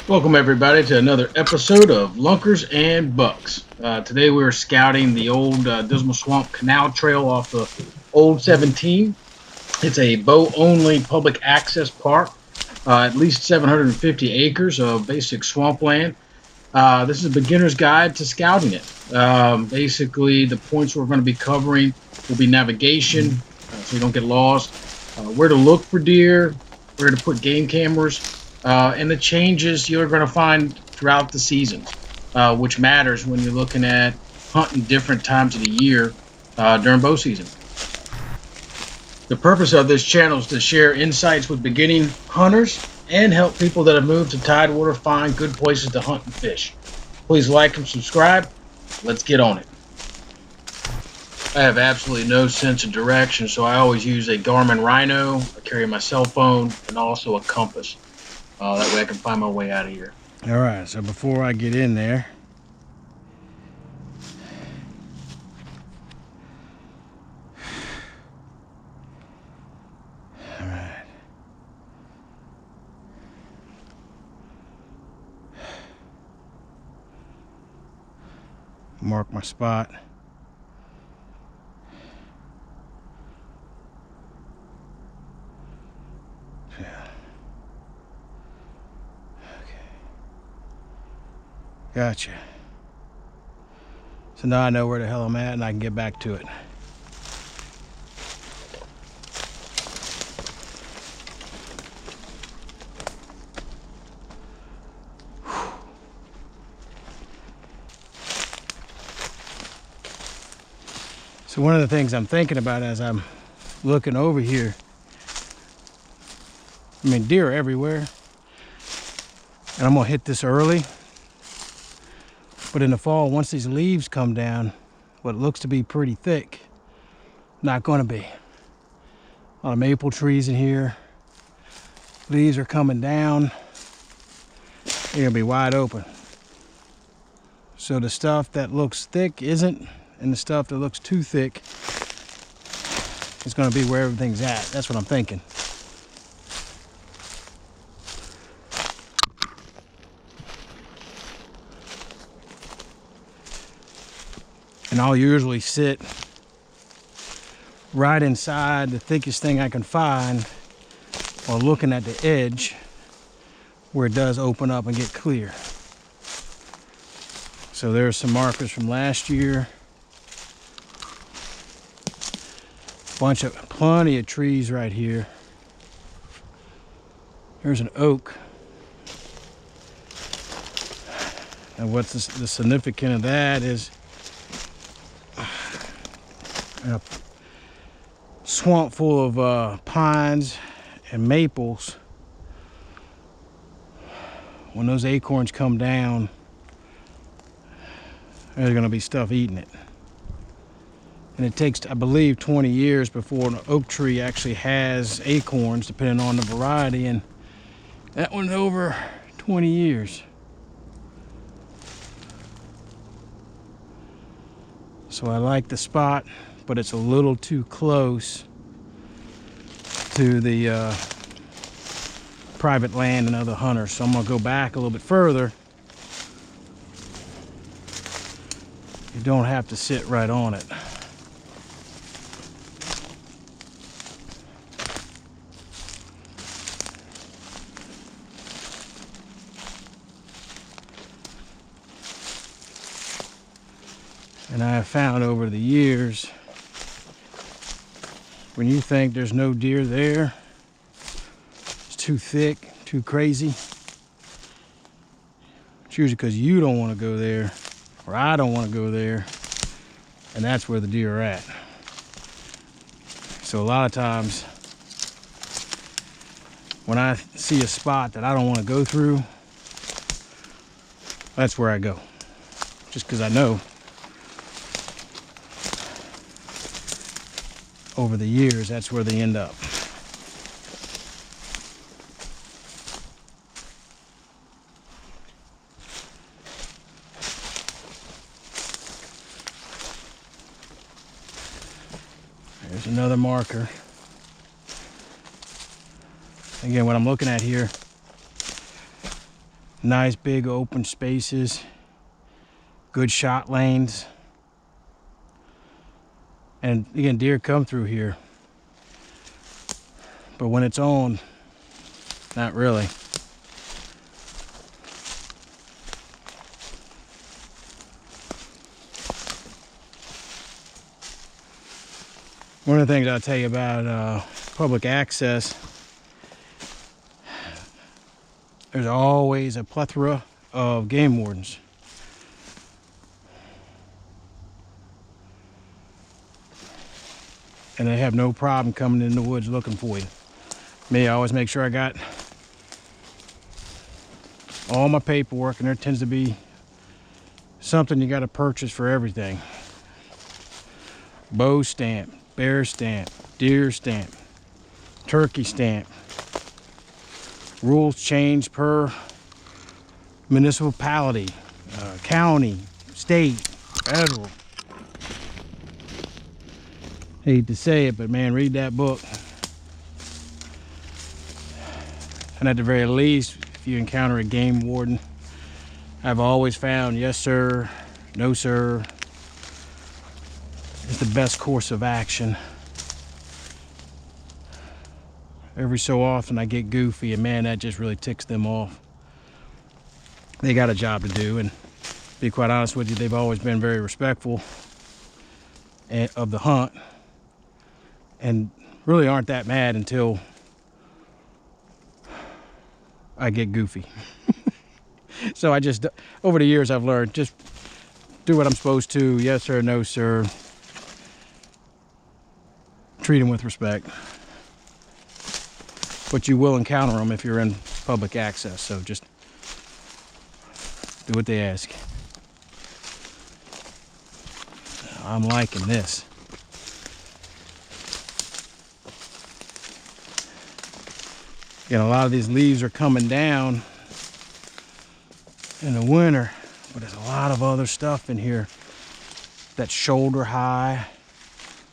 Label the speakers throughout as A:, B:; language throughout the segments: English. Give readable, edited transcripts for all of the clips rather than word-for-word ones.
A: Welcome everybody to another episode of Lunkers and Bucks. Today we're scouting the old Dismal Swamp Canal Trail off the old 17. It's a bow-only public access park, at least 750 acres of basic swampland. This is a beginner's guide to scouting it. Basically, the points we're going to be covering will be navigation, so you don't get lost, where to look for deer, where to put game cameras, and the changes you're going to find throughout the seasons, which matters when you're looking at hunting different times of the year during bow season. The purpose of this channel is to share insights with beginning hunters and help people that have moved to Tidewater find good places to hunt and fish. Please like and subscribe. Let's get on it. I have absolutely no sense of direction, so I always use a Garmin Rhino. I carry my cell phone and also a compass. That way I can find my way out of here.
B: All right, so before I get in there, all right, mark my spot. Yeah. Okay. Gotcha. So now I know where the hell I'm at and I can get back to it. So one of the things I'm thinking about as I'm looking over here, I mean, deer are everywhere, and I'm gonna hit this early. But in the fall, once these leaves come down, what looks to be pretty thick, not gonna be. A lot of maple trees in here. Leaves are coming down. They're gonna be wide open. So the stuff that looks thick isn't, and the stuff that looks too thick is gonna be where everything's at. That's what I'm thinking. And I'll usually sit right inside the thickest thing I can find while looking at the edge where it does open up and get clear. So there's some markers from last year. Plenty of trees right here. There's an oak. And what's the significance of that is a swamp full of pines and maples. When those acorns come down, there's going to be stuff eating it. And it takes, I believe, 20 years before an oak tree actually has acorns, depending on the variety, and that one's over 20 years. So I like the spot, but it's a little too close to the private land and other hunters. So I'm gonna go back a little bit further. You don't have to sit right on it. And I have found over the years, when you think there's no deer there, it's too thick, too crazy, it's usually because you don't want to go there, or I don't want to go there, and that's where the deer are at. So a lot of times, when I see a spot that I don't want to go through, that's where I go, just because I know over the years that's where they end up. There's another marker. Again, what I'm looking at here, Nice big open spaces, good shot lanes. And again, deer come through here, but when it's on, not really. One of the things I'll tell you about public access, there's always a plethora of game wardens. And they have no problem coming in the woods looking for you. Me, I always make sure I got all my paperwork, and there tends to be something you got to purchase for everything. Bow stamp, bear stamp, deer stamp, turkey stamp. Rules change per municipality, county, state, federal. Hate to say it, but man, read that book. And at the very least, if you encounter a game warden, I've always found yes sir, no sir is the best course of action. Every so often I get goofy, and man, that just really ticks them off. They got a job to do, and to be quite honest with you, they've always been very respectful of the hunt, and really aren't that mad until I get goofy. So I just, over the years I've learned, just do what I'm supposed to, yes sir, no sir. Treat them with respect. But you will encounter them if you're in public access, so just do what they ask. I'm liking this. Again, a lot of these leaves are coming down in the winter, but there's a lot of other stuff in here that's shoulder high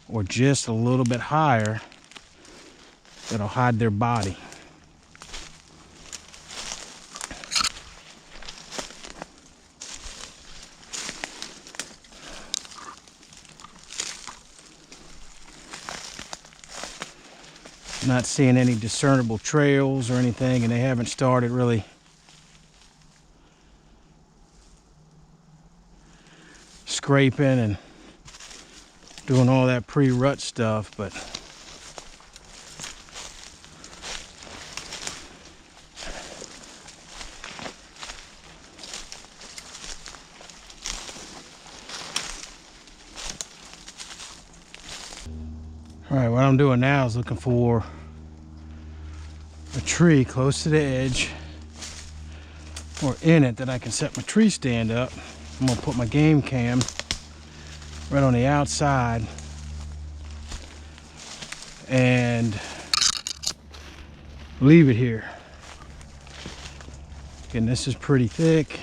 B: or just a little bit higher that'll hide their body. Not seeing any discernible trails or anything, and they haven't started really scraping and doing all that pre-rut stuff, but all right, what I'm doing now is looking for a tree close to the edge or in it that I can set my tree stand up. I'm gonna put my game cam right on the outside and leave it here. Again, this is pretty thick.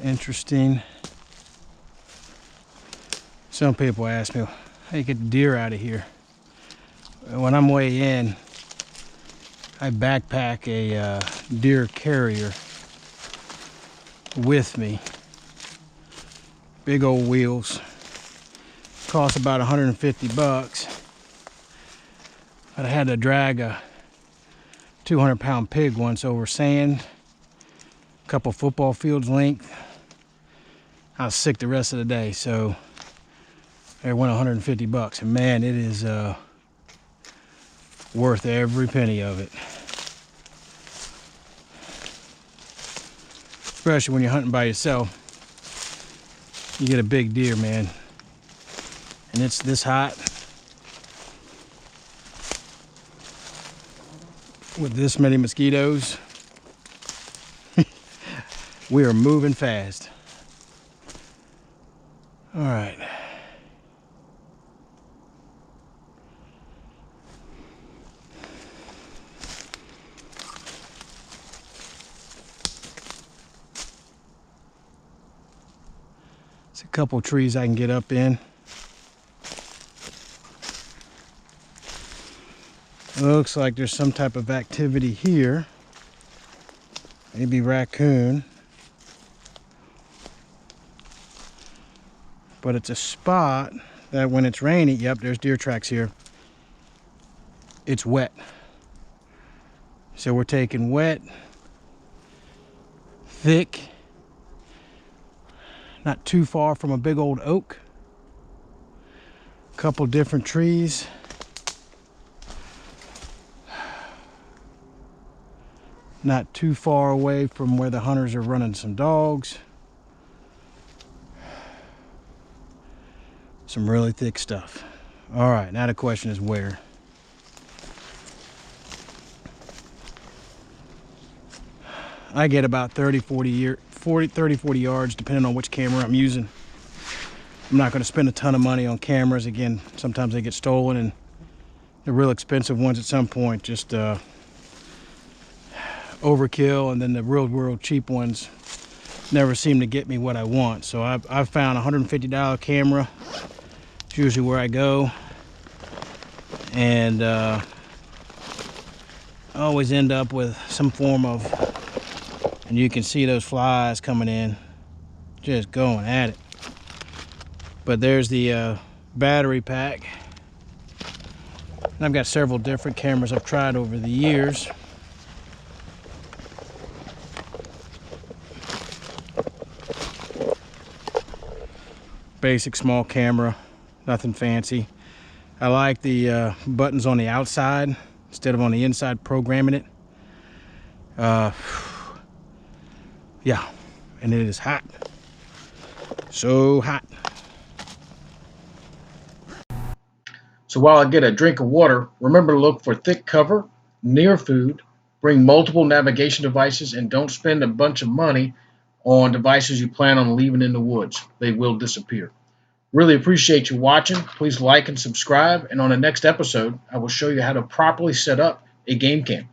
B: Interesting. Some people ask me, how you get the deer out of here? When I'm way in, I backpack a deer carrier with me. Big old wheels. Cost about 150 bucks. But I had to drag a 200-pound pig once over sand, a couple football fields length. I was sick the rest of the day, so it went 150 bucks, and man, it is worth every penny of it. Especially when you're hunting by yourself. You get a big deer, man, and it's this hot with this many mosquitoes. We are moving fast. All right. There's a couple trees I can get up in. Looks like there's some type of activity here. Maybe raccoon. But it's a spot that when it's rainy, yep, there's deer tracks here. It's wet. So we're taking wet, thick, not too far from a big old oak. Couple different trees. Not too far away from where the hunters are running some dogs. Some really thick stuff. All right, now the question is where. I get about 30, 40 yards, depending on which camera I'm using. I'm not going to spend a ton of money on cameras. Again, sometimes they get stolen, and the real expensive ones at some point just overkill, and then the real cheap ones never seem to get me what I want. So I've found a $150 camera. It's usually where I go, and I always end up with some form of, and you can see those flies coming in, just going at it. But there's the battery pack. And I've got several different cameras I've tried over the years. Basic small camera, nothing fancy. I like the buttons on the outside instead of on the inside, programming it. Yeah, and it is hot. So hot.
A: So while I get a drink of water, remember to look for thick cover, near food, bring multiple navigation devices, and don't spend a bunch of money on devices you plan on leaving in the woods. They will disappear. Really appreciate you watching. Please like and subscribe, and on the next episode, I will show you how to properly set up a game cam.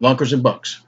A: Lunkers and Bucks.